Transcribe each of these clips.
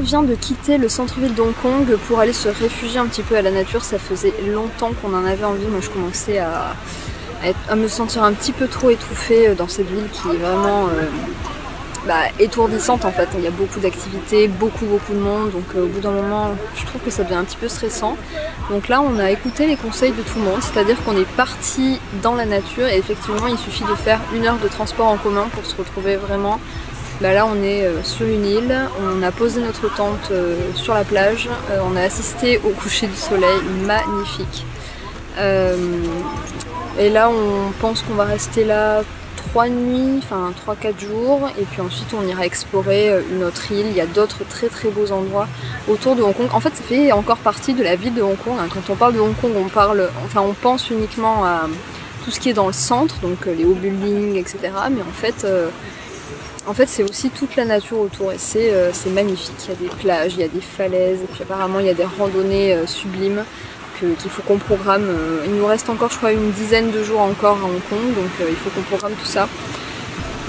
vient de quitter le centre-ville de Hong Kong pour aller se réfugier un petit peu à la nature. Ça faisait longtemps qu'on en avait envie. Moi je commençais à me sentir un petit peu trop étouffée dans cette ville qui est vraiment étourdissante en fait. Il y a beaucoup d'activités, beaucoup de monde, donc au bout d'un moment je trouve que ça devient un petit peu stressant. Donc là on a écouté les conseils de tout le monde, c'est-à-dire qu'on est parti dans la nature et effectivement il suffit de faire 1 heure de transport en commun pour se retrouver vraiment. Là on est sur une île, on a posé notre tente sur la plage, on a assisté au coucher du soleil magnifique. Et là on pense qu'on va rester là 3 nuits, enfin 3-4 jours, et puis ensuite on ira explorer une autre île. Il y a d'autres très beaux endroits autour de Hong Kong. En fait ça fait encore partie de la ville de Hong Kong. Quand on parle de Hong Kong, on pense uniquement à tout ce qui est dans le centre, donc les hauts buildings, etc. Mais en fait c'est aussi toute la nature autour et c'est magnifique. Il y a des plages, il y a des falaises, et puis apparemment il y a des randonnées sublimes qu'il faut qu'on programme. Il nous reste encore je crois une dizaine de jours encore à Hong Kong, donc il faut qu'on programme tout ça.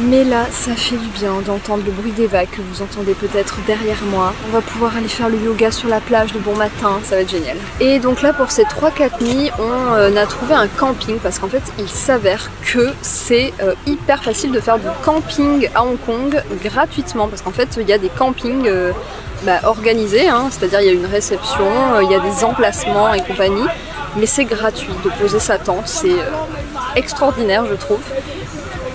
Mais là ça fait du bien d'entendre le bruit des vagues que vous entendez peut-être derrière moi. On va pouvoir aller faire le yoga sur la plage de bon matin, ça va être génial. Et donc là pour ces 3-4 nuits on a trouvé un camping parce qu'en fait il s'avère que c'est hyper facile de faire du camping à Hong Kong gratuitement, parce qu'en fait il y a des campings organisé, hein, c'est-à-dire il y a une réception, il y a des emplacements et compagnie, mais c'est gratuit de poser sa tente, c'est extraordinaire je trouve.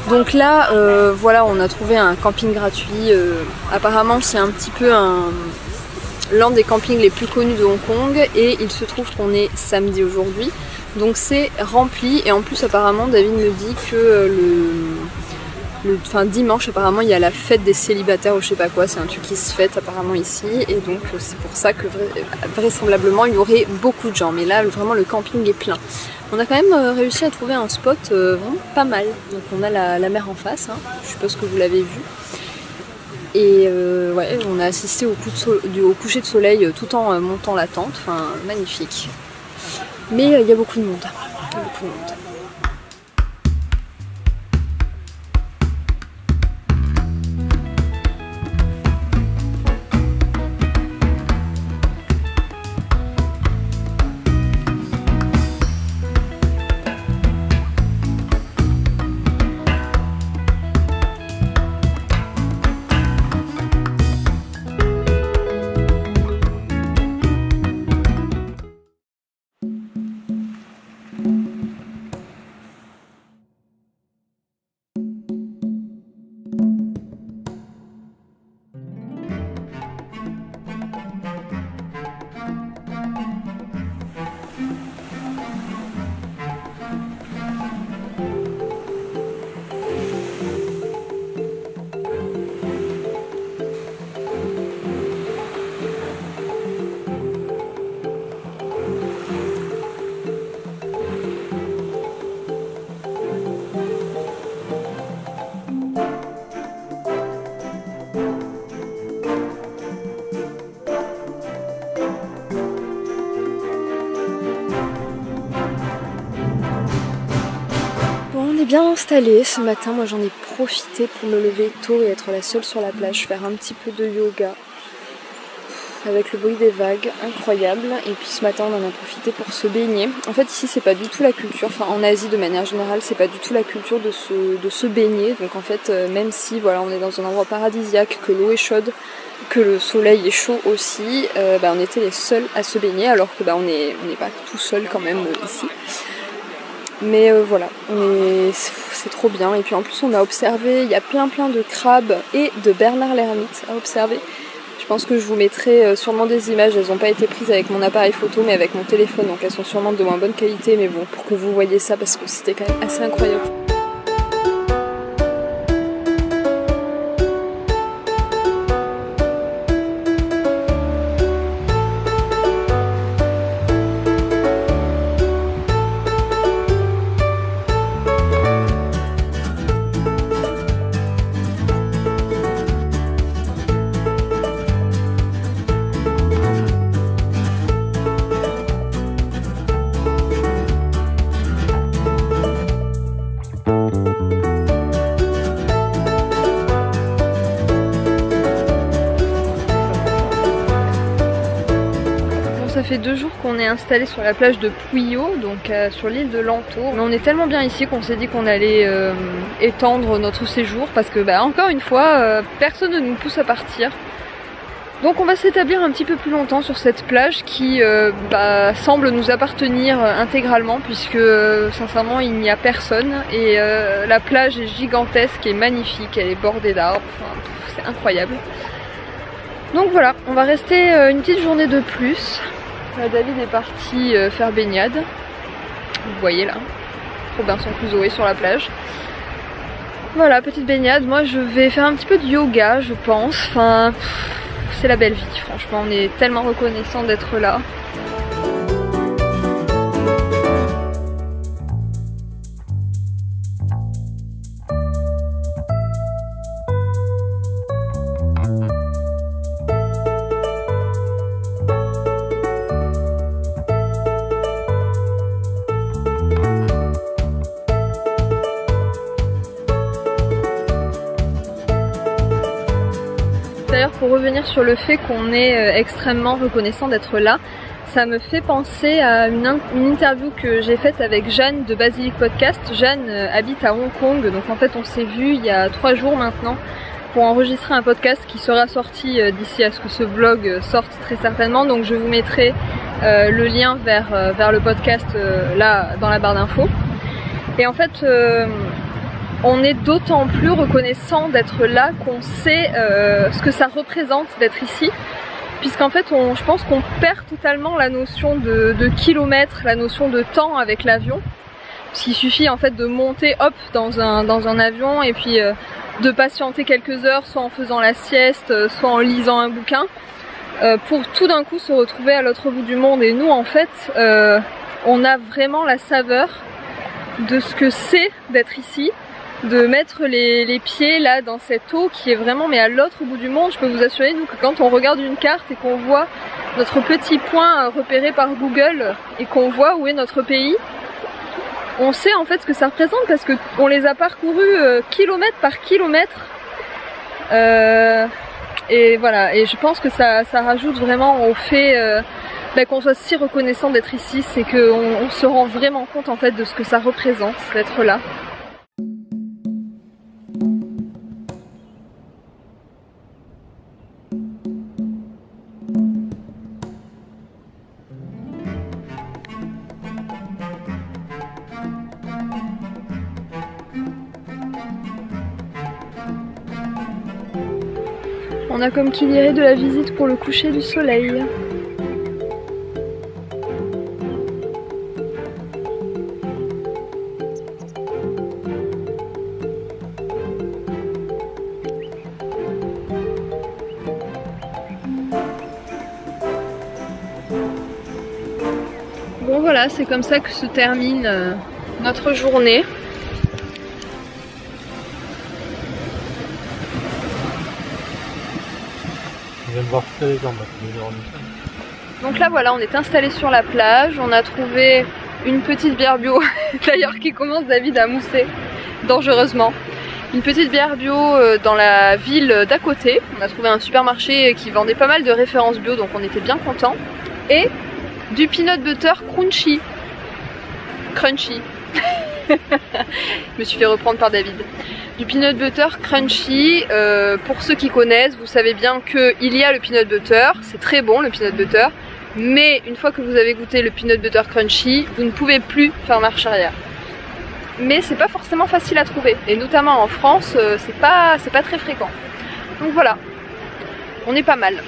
Donc là, voilà, on a trouvé un camping gratuit, apparemment c'est un petit peu l'un des campings les plus connus de Hong Kong, et il se trouve qu'on est samedi aujourd'hui, donc c'est rempli, et en plus apparemment David me dit que dimanche apparemment il y a la fête des célibataires ou je sais pas quoi, c'est un truc qui se fête apparemment ici, et donc c'est pour ça que vraisemblablement il y aurait beaucoup de gens, mais là vraiment le camping est plein. On a quand même réussi à trouver un spot vraiment pas mal, donc on a la mer en face, hein. Je suppose que vous l'avez vu, et ouais, on a assisté au coucher de soleil tout en montant la tente, enfin magnifique, mais il y a beaucoup de monde, il y a beaucoup de monde. Bien installé ce matin, moi j'en ai profité pour me lever tôt et être la seule sur la plage, faire un petit peu de yoga avec le bruit des vagues, incroyable. Et puis ce matin on en a profité pour se baigner. En fait ici c'est pas du tout la culture, enfin en Asie de manière générale c'est pas du tout la culture de se baigner. Donc en fait même si voilà on est dans un endroit paradisiaque, que l'eau est chaude, que le soleil est chaud aussi, on était les seuls à se baigner, alors que on n'est pas tout seul quand même ici. Mais voilà, c'est trop bien. Et puis en plus on a observé, il y a plein de crabes et de Bernard l'ermite à observer. Je pense que je vous mettrai sûrement des images, elles n'ont pas été prises avec mon appareil photo mais avec mon téléphone, donc elles sont sûrement de moins bonne qualité, mais bon, pour que vous voyez ça parce que c'était quand même assez incroyable. fait 2 jours qu'on est installé sur la plage de Puyo, donc sur l'île de Lanto. Mais on est tellement bien ici qu'on s'est dit qu'on allait étendre notre séjour parce que encore une fois, personne ne nous pousse à partir. Donc on va s'établir un petit peu plus longtemps sur cette plage qui semble nous appartenir intégralement puisque sincèrement il n'y a personne et la plage est gigantesque et magnifique, elle est bordée d'arbres, enfin, c'est incroyable. Donc voilà, on va rester une petite journée de plus. Là, David est parti faire baignade, vous voyez là, Robinson Crusoe sur la plage. Voilà, petite baignade, moi je vais faire un petit peu de yoga je pense, enfin... C'est la belle vie, franchement, on est tellement reconnaissant d'être là. D'ailleurs, pour revenir sur le fait qu'on est extrêmement reconnaissant d'être là, ça me fait penser à une interview que j'ai faite avec Jeanne de Basilic Podcast. Jeanne habite à Hong Kong, donc en fait on s'est vu il y a 3 jours maintenant pour enregistrer un podcast qui sera sorti d'ici à ce que ce vlog sorte très certainement. Donc je vous mettrai le lien vers le podcast là dans la barre d'infos. Et en fait... on est d'autant plus reconnaissant d'être là qu'on sait ce que ça représente d'être ici. Puisqu'en fait, je pense qu'on perd totalement la notion de kilomètres, la notion de temps avec l'avion. Puisqu'il suffit en fait de monter hop dans un avion et puis de patienter quelques heures, soit en faisant la sieste, soit en lisant un bouquin, pour tout d'un coup se retrouver à l'autre bout du monde. Et nous en fait, on a vraiment la saveur de ce que c'est d'être ici. De mettre les pieds là dans cette eau qui est vraiment mais à l'autre bout du monde. Je peux vous assurer nous que quand on regarde une carte et qu'on voit notre petit point repéré par Google et qu'on voit où est notre pays, on sait en fait ce que ça représente parce que on les a parcourus kilomètre par kilomètre et voilà, et je pense que ça rajoute vraiment au fait qu'on soit si reconnaissant d'être ici, c'est qu'on se rend vraiment compte en fait de ce que ça représente d'être là. On a comme qui dirait de la visite pour le coucher du soleil. Bon voilà, c'est comme ça que se termine notre journée. Donc là voilà, on est installé sur la plage, on a trouvé une petite bière bio, d'ailleurs qui commence David à mousser dangereusement. Une petite bière bio dans la ville d'à côté. On a trouvé un supermarché qui vendait pas mal de références bio, donc on était bien contents. Et du peanut butter crunchy. Je me suis fait reprendre par David. Du peanut butter crunchy, pour ceux qui connaissent, vous savez bien qu'il y a le peanut butter, c'est très bon le peanut butter, mais une fois que vous avez goûté le peanut butter crunchy, vous ne pouvez plus faire marche arrière. Mais c'est pas forcément facile à trouver, et notamment en France, c'est pas très fréquent. Donc voilà, on est pas mal.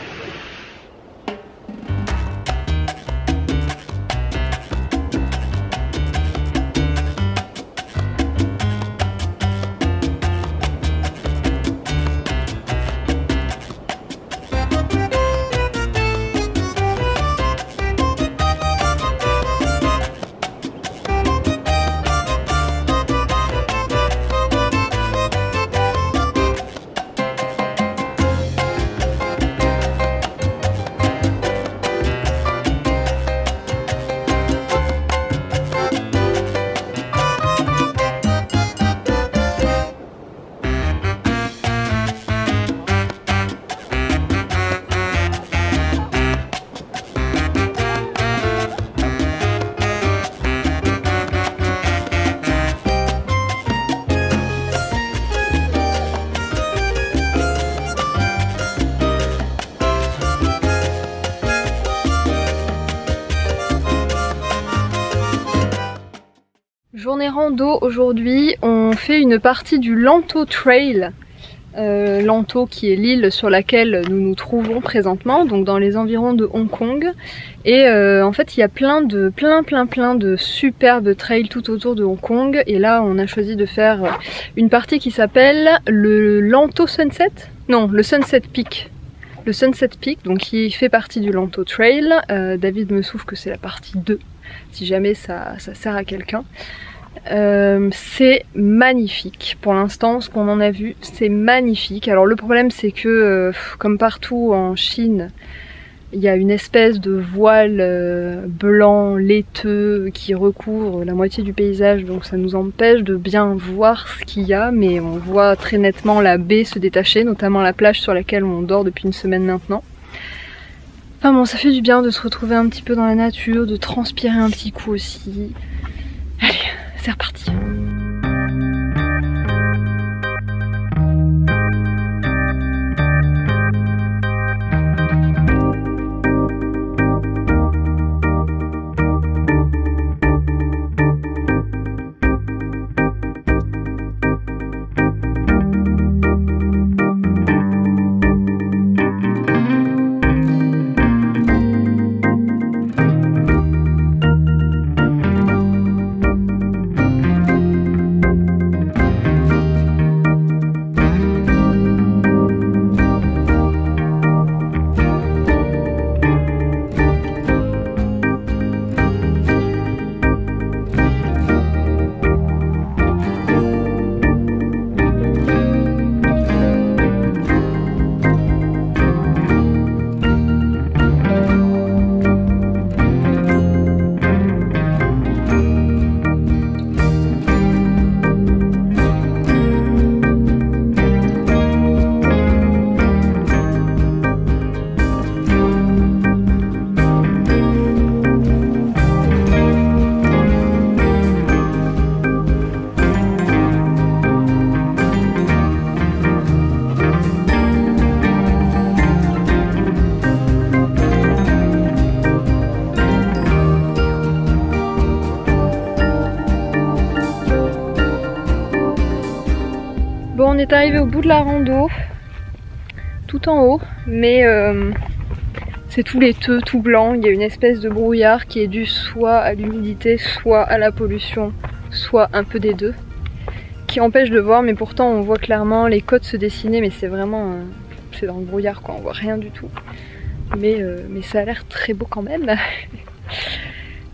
rando aujourd'hui, on fait une partie du Lanto Trail. Lanto qui est l'île sur laquelle nous nous trouvons présentement, donc dans les environs de Hong Kong. Et en fait il y a plein de superbes trails tout autour de Hong Kong. Et là on a choisi de faire une partie qui s'appelle le Lanto Sunset. Non, le Sunset Peak. Le Sunset Peak, donc qui fait partie du Lanto Trail. David me souffle que c'est la partie 2, si jamais ça sert à quelqu'un. C'est magnifique. Pour l'instant, ce qu'on en a vu, c'est magnifique. Alors le problème, c'est que, comme partout en Chine, il y a une espèce de voile blanc, laiteux, qui recouvre la moitié du paysage, donc ça nous empêche de bien voir ce qu'il y a, mais on voit très nettement la baie se détacher, notamment la plage sur laquelle on dort depuis une semaine maintenant. Enfin bon, ça fait du bien de se retrouver un petit peu dans la nature, de transpirer un petit coup aussi. Allez, c'est reparti. Bon, on est arrivé au bout de la rando, tout en haut, mais c'est tout laiteux, tout blanc. Il y a une espèce de brouillard qui est dû soit à l'humidité, soit à la pollution, soit un peu des deux, qui empêche de voir, mais pourtant on voit clairement les côtes se dessiner, mais c'est vraiment, c'est dans le brouillard quoi, on voit rien du tout. Mais ça a l'air très beau quand même.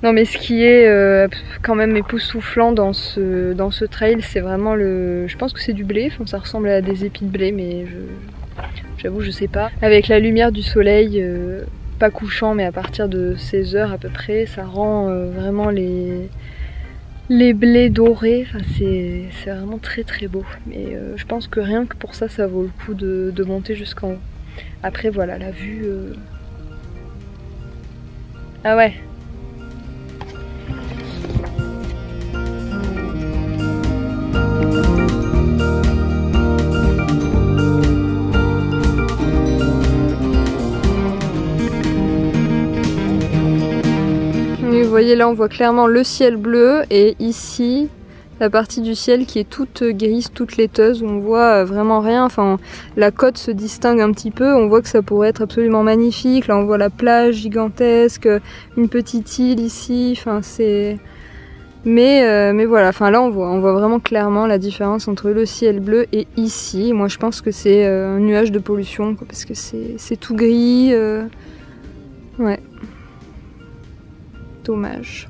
Non mais ce qui est quand même époustouflant dans ce trail, c'est vraiment je pense que c'est du blé, enfin, ça ressemble à des épis de blé, mais j'avoue je sais pas. Avec la lumière du soleil, pas couchant mais à partir de 16 h à peu près, ça rend vraiment les blés dorés, enfin, c'est vraiment très très beau. Mais je pense que rien que pour ça, ça vaut le coup de monter jusqu'en haut. Après voilà, la vue... Ah ouais. Vous voyez là on voit clairement le ciel bleu et ici la partie du ciel qui est toute grise, toute laiteuse, où on voit vraiment rien, enfin la côte se distingue un petit peu, on voit que ça pourrait être absolument magnifique, là on voit la plage gigantesque, une petite île ici, enfin c'est... Mais voilà, enfin là on voit vraiment clairement la différence entre le ciel bleu et ici. Moi je pense que c'est un nuage de pollution quoi, parce que c'est tout gris, ouais. Dommage.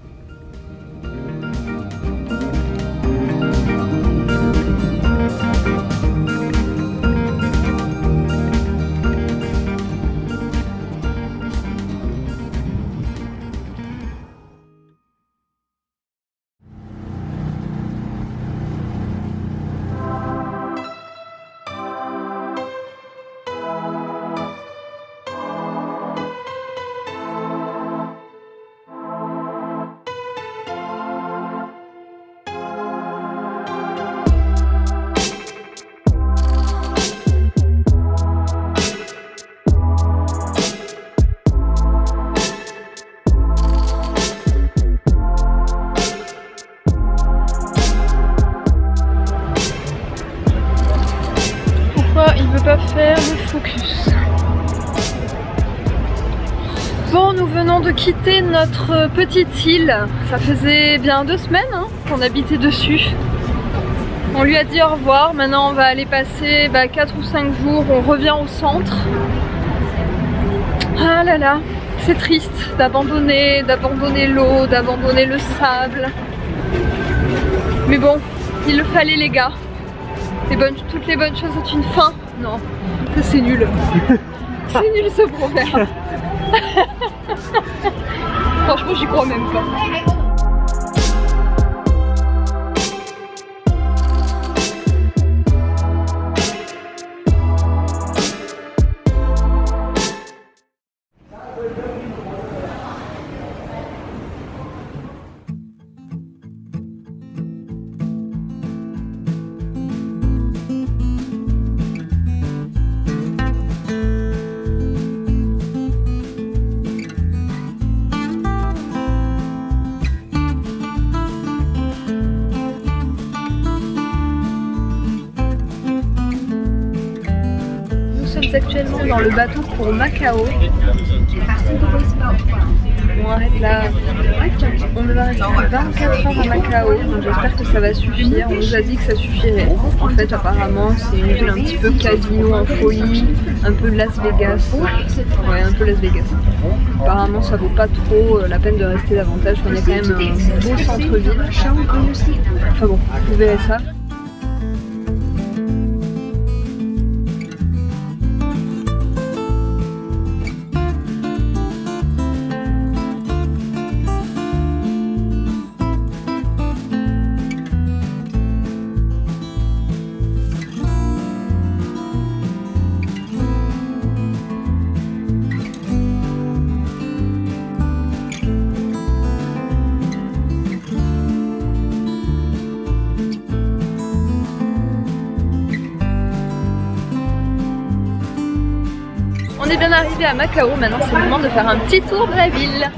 peut pas faire le focus. Bon, nous venons de quitter notre petite île. Ça faisait bien 2 semaines hein, qu'on habitait dessus. On lui a dit au revoir. Maintenant on va aller passer 4 ou 5 jours. On revient au centre. Ah là là, c'est triste d'abandonner l'eau, d'abandonner le sable. Mais bon, il le fallait les gars. Toutes les bonnes choses ont une fin. Non, ça c'est nul. C'est nul ce proverbe. Franchement j'y crois même pas. Actuellement dans le bateau pour Macao. On arrête là. On va rester 24 heures à Macao, donc j'espère que ça va suffire. On nous a dit que ça suffirait. En fait apparemment c'est une ville un petit peu casino en folie, un peu Las Vegas. Ouais, un peu Las Vegas. Apparemment ça vaut pas trop la peine de rester davantage. Il y a quand même un beau centre-ville. Enfin bon, vous verrez ça. On est bien arrivé à Macao, maintenant c'est le moment de faire un petit tour de la ville.